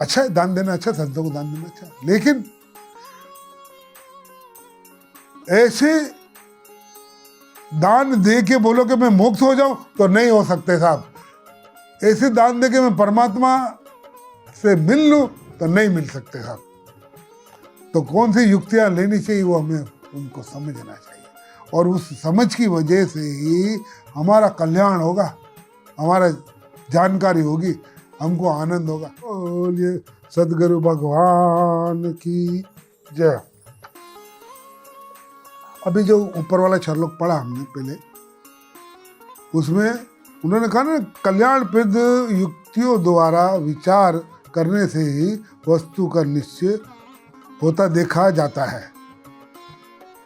अच्छा है दान देना, अच्छा संतों को दान देना अच्छा, लेकिन ऐसे दान दे के बोलो कि मैं मुक्त हो जाऊं तो नहीं हो सकते साहब। ऐसे दान दे के मैं परमात्मा से मिल लूं तो नहीं मिल सकते साहब। तो कौन सी युक्तियां लेनी चाहिए वो हमें उनको समझना चाहिए, और उस समझ की वजह से ही हमारा कल्याण होगा, हमारा जानकारी होगी, हमको आनंद होगा। बोलिए सदगुरु भगवान की जय। अभी जो ऊपर वाला श्लोक पढ़ा हमने पहले, उसमें उन्होंने कहा ना, कल्याणप्रद युक्तियों द्वारा विचार करने से ही वस्तु का निश्चय होता देखा जाता है।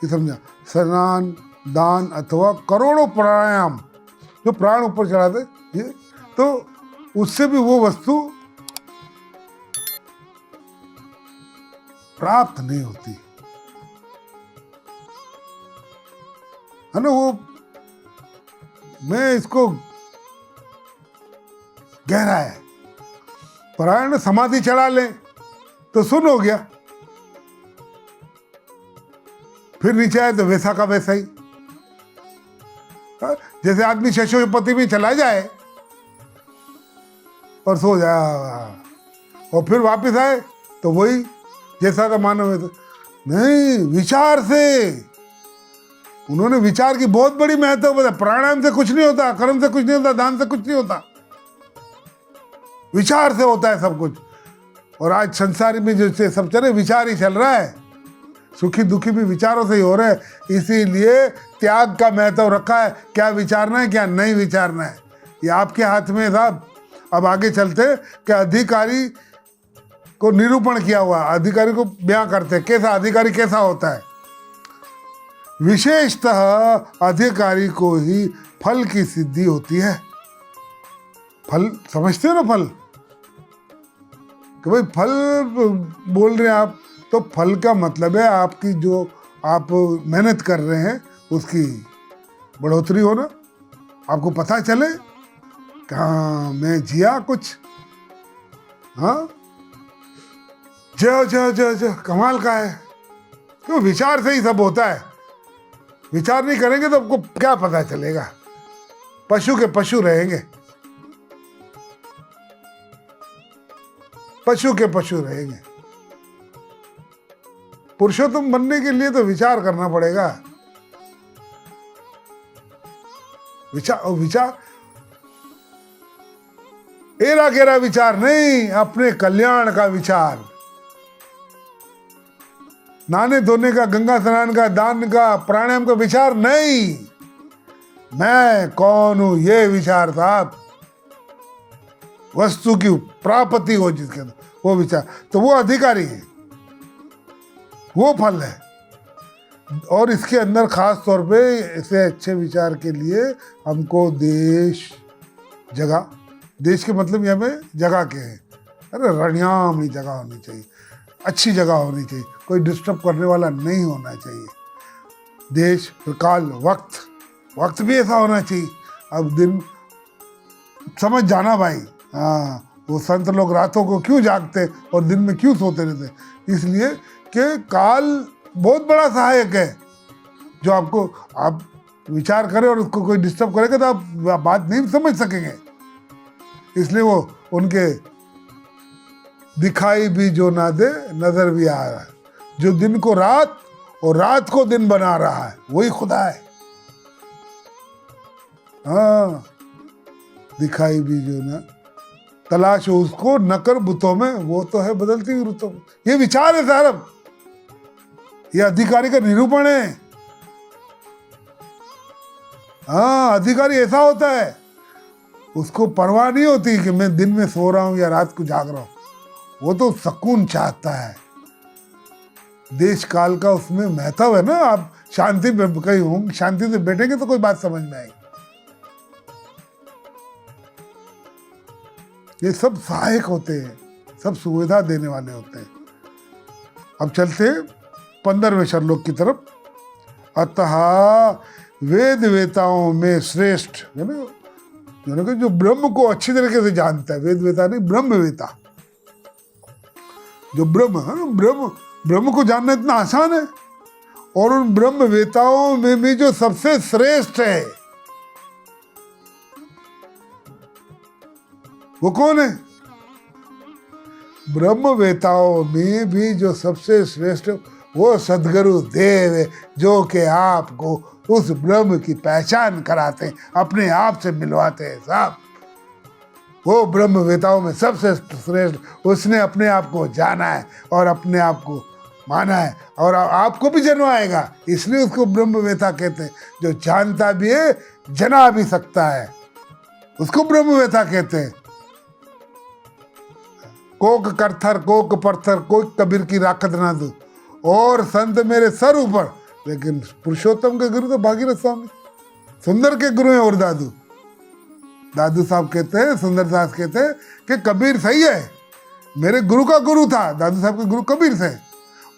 ये समझा? स्नान, दान अथवा करोड़ों प्राणायाम, जो प्राण ऊपर चढ़ाते ये, तो उससे भी वो वस्तु प्राप्त नहीं होती है ना। वो मैं इसको गहरा है, प्राण समाधि चढ़ा ले तो सुन हो गया, फिर नीचे आए तो वैसा का वैसा ही। जैसे आदमी शशोपति में चला जाए और सो जाए और फिर वापस आए तो वही जैसा था मानव है। नहीं, विचार से उन्होंने विचार की बहुत बड़ी महत्व बताया। प्राणायाम से कुछ नहीं होता, कर्म से कुछ नहीं होता, दान से कुछ नहीं होता, विचार से होता है सब कुछ। और आज संसार में जो सब चल रहे, विचार ही चल रहा है, सुखी दुखी भी विचारों से ही हो रहे हैं। इसीलिए त्याग का महत्व रखा है, क्या विचारना है क्या नहीं विचारना है, ये आपके हाथ में है साहब। अब आगे चलते कि अधिकारी को निरूपण किया हुआ, अधिकारी को बयां करते, कैसा अधिकारी कैसा होता है। विशेषतः अधिकारी को ही फल की सिद्धि होती है। फल समझते हो ना, फल कि भाई फल बोल रहे हैं आप, तो फल का मतलब है आपकी जो आप मेहनत कर रहे हैं उसकी बढ़ोतरी हो ना, आपको पता चले कि हाँ मैं जिया कुछ, हाँ जय जय जय जय कमाल का है। क्यों? विचार से ही सब होता है। विचार नहीं करेंगे तो आपको क्या पता चलेगा, पशु के पशु रहेंगे, पशु के पशु रहेंगे। पुरुषोत्तम बनने के लिए तो विचार करना पड़ेगा। विचार एरा गेरा विचार नहीं, अपने कल्याण का विचार। नहाने धोने का, गंगा स्नान का, दान का, प्राणायाम का विचार नहीं, मैं कौन हूं ये विचार साहब। वस्तु की प्राप्ति हो जिसके अंदर, वो विचार, तो वो अधिकारी है, वो फल है। और इसके अंदर खास तौर पे ऐसे अच्छे विचार के लिए हमको देश, जगह, देश के मतलब यहाँ पे जगह के हैं, अरे रण्याम ही जगह होनी चाहिए, अच्छी जगह होनी चाहिए, कोई डिस्टर्ब करने वाला नहीं होना चाहिए। देश, काल, वक्त भी ऐसा होना चाहिए। अब दिन समझ जाना भाई, हाँ वो संत लोग रातों को क्यों जागते और दिन में क्यों सोते रहते, इसलिए कि काल बहुत बड़ा सहायक है। जो आपको, आप विचार करें और उसको कोई डिस्टर्ब करेगा तो आप बात नहीं समझ सकेंगे। इसलिए वो उनके दिखाई भी जो ना दे नजर भी आ रहा है, जो दिन को रात और रात को दिन बना रहा है वही खुदा है। हाँ, दिखाई भी जो ना तलाश हो उसको नकर बुतों में, वो तो है बदलती हुई रुतों में। ये विचार है साहब, ये अधिकारी का निरूपण है। हाँ, अधिकारी ऐसा होता है, उसको परवाह नहीं होती कि मैं दिन में सो रहा हूं या रात को जाग रहा हूं, वो तो सुकून चाहता है। देश काल का उसमें महत्व है ना। आप शांति में कहीं होंगे, शांति से बैठेंगे तो कोई बात समझ में आएगी। ये सब सहायक होते हैं, सब सुविधा देने वाले होते हैं। अब चलते 15वें श्लोक की तरफ। अतः वेद वेताओं में श्रेष्ठ है ना, जो ब्रह्म को अच्छी तरीके से जानता है, वेद वेता नहीं ब्रह्म वेता, जो ब्रह्म है ना, ब्रह्म को जानना इतना आसान है। और उन ब्रह्म वेताओं में भी जो सबसे श्रेष्ठ है वो कौन है? ब्रह्म वेताओं में भी जो सबसे श्रेष्ठ वो सद्गुरु देव है, जो कि आपको उस ब्रह्म की पहचान कराते हैं, अपने आप से मिलवाते हैं साहब। वो ब्रह्म वेताओं में सबसे श्रेष्ठ, उसने अपने आप को जाना है और अपने आप को माना है, और आपको भी जन्माएगा, इसलिए उसको ब्रह्म वेता कहते हैं। जो जानता भी है, जना भी सकता है, उसको ब्रह्म वेता कहते हैं। कोक करथर कोक परथर, कोई कबीर की राखत ना दू, और संत मेरे सर ऊपर। लेकिन पुरुषोत्तम के गुरु तो भागीरथ स्वामी, सुंदर के गुरु हैं और दादू साहब कहते हैं, सुंदरदास कहते हैं कि कबीर सही है, मेरे गुरु का गुरु था, दादू साहब के गुरु कबीर थे,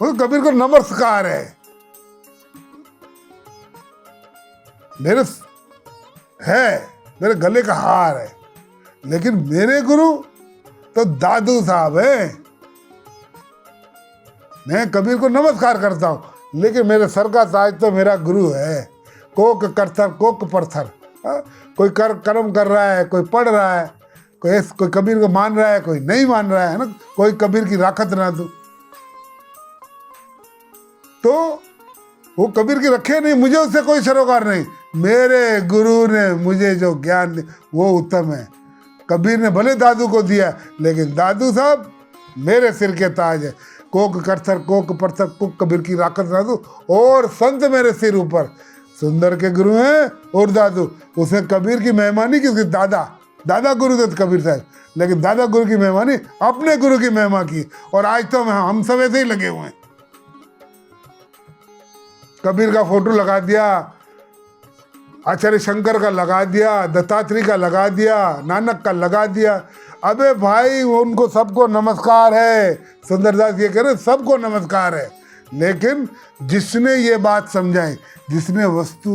वो कबीर को नमस्कार है, मेरे गले का हार है। लेकिन मेरे गुरु तो दादू साहब है। मैं कबीर को नमस्कार करता हूं, लेकिन मेरे सर का ताज तो मेरा गुरु है। कोक करथर कोक परथर, कोई कर्म कर रहा है, कोई पढ़ रहा है, कोई कबीर को मान रहा है, कोई नहीं मान रहा है ना, कोई कबीर की राखत ना दो। तो वो कबीर की रखे नहीं, मुझे उससे कोई सरोकार नहीं। मेरे गुरु ने मुझे जो ज्ञान दिया वो उत्तम है। कबीर ने भले दादू को दिया, लेकिन दादू साहब मेरे सिर के ताज है। कोक करथर कोक परथर, कोक कबीर की राखत ना दो, और संत मेरे सिर ऊपर। सुंदर के गुरु हैं और दादू, उसने कबीर की मेहमानी की, दादा गुरु थे कबीर साहब, लेकिन दादा गुरु की मेहमानी अपने गुरु की मेहमान की। और आज तो हम सब ऐसे ही लगे हुए हैं। कबीर का फोटो लगा दिया, आचार्य शंकर का लगा दिया, दत्तात्रेय का लगा दिया, नानक का लगा दिया। अबे भाई, उनको सबको नमस्कार है। सुंदरदास ये कह रहे सबको नमस्कार है, लेकिन जिसने ये बात समझाई, जिसने वस्तु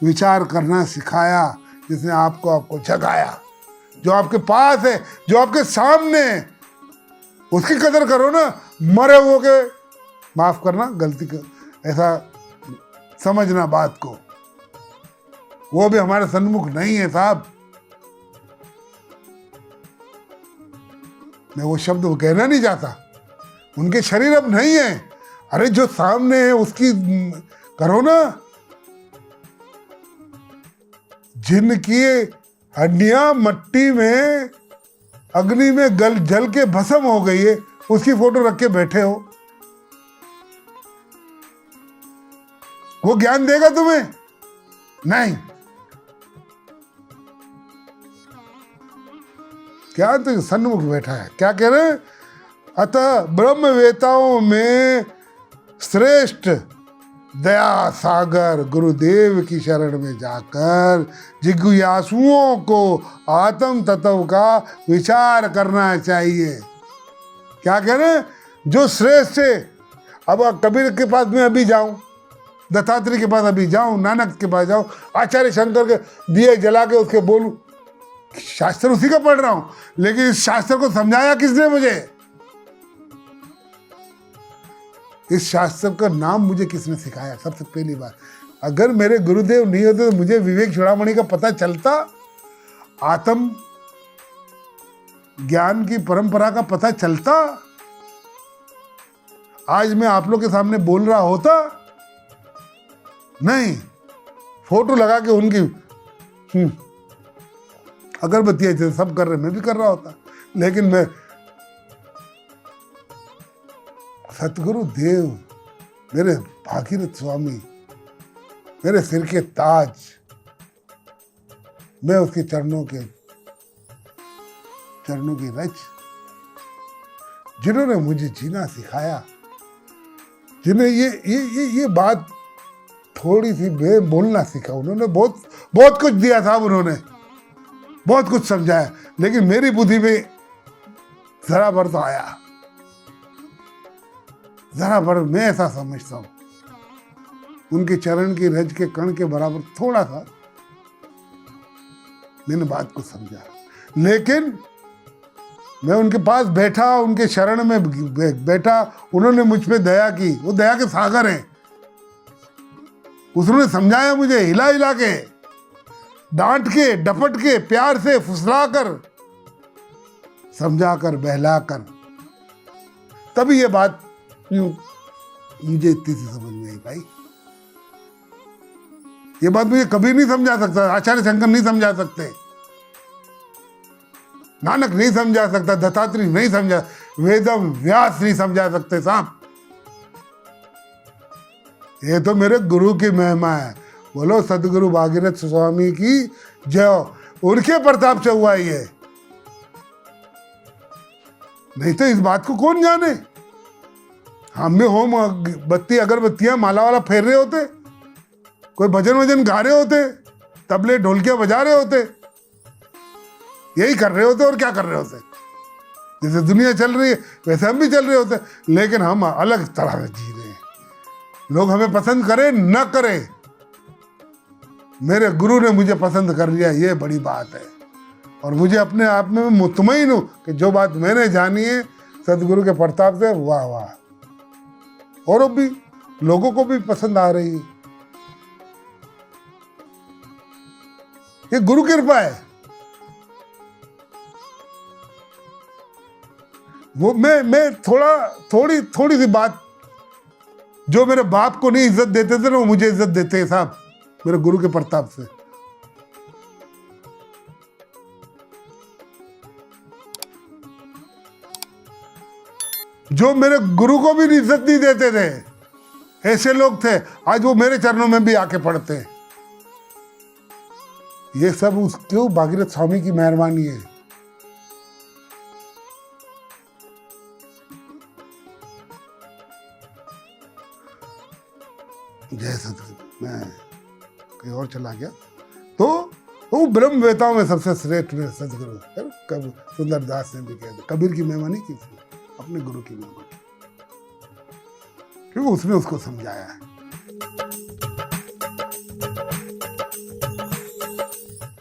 विचार करना सिखाया, जिसने आपको जगाया, जो आपके पास है, जो आपके सामने है, उसकी कदर करो ना। मरे हुए के माफ करना, गलती कर, ऐसा समझना बात को, वो भी हमारे सन्मुख नहीं है साहब। मैं वो शब्द वो कहना नहीं चाहता, उनके शरीर अब नहीं है। अरे जो सामने है उसकी करो ना। जिनकी हड्डियां मट्टी में अग्नि में जल के भस्म हो गई है, उसकी फोटो रख के बैठे हो, वो ज्ञान देगा तुम्हें? नहीं। क्या तो सन्मुख बैठा है, क्या कह रहे हैं? अतः ब्रह्म वेताओं में श्रेष्ठ दया सागर गुरुदेव की शरण में जाकर जिज्ञासुओं को आत्म तत्व का विचार करना चाहिए। क्या कह रहे हैं? जो श्रेष्ठ है। अब कबीर के पास मैं अभी जाऊं, दत्तात्रेय के पास अभी जाऊं, नानक के पास जाऊं, आचार्य शंकर के दिए जला के उसके बोलूं, शास्त्र उसी का पढ़ रहा हूं, लेकिन इस शास्त्र को समझाया किसने मुझे? इस शास्त्र का नाम मुझे किसने सिखाया? सबसे पहली बात, अगर मेरे गुरुदेव नहीं होते तो मुझे विवेक चूड़ामणि का पता चलता, आत्म ज्ञान की परंपरा का पता चलता, आज मैं आप लोग के सामने बोल रहा होता? नहीं। फोटो लगा के उनकी अगरबत्तियां सब कर रहे, मैं भी कर रहा होता, लेकिन मैं सतगुरु देव, मेरे भागीरथ स्वामी, मेरे सिर के ताज, मैं उसके चरणों की रच, जिन्होंने मुझे जीना सिखाया, जिन्हें ये बात थोड़ी सी मैं बोलना सीखा, उन्होंने बहुत कुछ दिया था, उन्होंने बहुत कुछ समझाया, लेकिन मेरी बुद्धि में जरा भर तो आया, जरा भर मैं ऐसा समझता हूं, उनके चरण की रज के कण के बराबर थोड़ा सा मैंने बात को समझा। लेकिन मैं उनके पास बैठा, उनके शरण में बैठा, उन्होंने मुझ पे दया की। वो दया के सागर हैं। उसने समझाया मुझे, हिला हिला के, डांट के, डपट के, प्यार से, फुसला कर, समझा कर, बहला कर, तभी ये बात मुझे इतनी सी समझ में आई भाई। ये बात मुझे कभी नहीं समझा सकता, आचार्य शंकर नहीं समझा सकते, नानक नहीं समझा सकता, दत्तात्रेय नहीं समझा, वेदम व्यास नहीं समझा सकते साहब। ये तो मेरे गुरु की महिमा है। बोलो सदगुरु भागीरथ स्वामी की जय। उनके प्रताप से हुआ ये, नहीं तो इस बात को कौन जाने। हम भी होम बत्ती अगरबत्तियां माला वाला फेर रहे होते, कोई भजन वजन गा रहे होते, तबले ढोलकियां बजा रहे होते, यही कर रहे होते। और क्या कर रहे होते? जैसे दुनिया चल रही है वैसे हम भी चल रहे होते, लेकिन हम अलग तरह से जी रहे हैं। लोग हमें पसंद करें न करें, मेरे गुरु ने मुझे पसंद कर लिया, ये बड़ी बात है। और मुझे अपने आप में मुतमईन हूं कि जो बात मैंने जानी है सदगुरु के प्रताप से, वाह वाह, और भी लोगों को भी पसंद आ रही है। ये गुरु कृपा है। वो मैं थोड़ी सी बात, जो मेरे बाप को नहीं इज्जत देते थे ना, वो मुझे इज्जत देते हैं साहब, मेरे गुरु के प्रताप से। जो मेरे गुरु को भी इज्जत नहीं देते थे, ऐसे लोग थे, आज वो मेरे चरणों में भी आके पड़ते हैं। ये सब उसके भागीरथ स्वामी की मेहरबानी है। जय सदगुरु। मैं कहीं और चला गया तो वो ब्रह्म वेताओं में सबसे श्रेष्ठ में सदगुरु। कब सुंदरदास ने भी कह दिया, कबीर की महिमा नहीं की थी, अपने गुरु की महिमा की, क्योंकि उसने उसको समझाया है।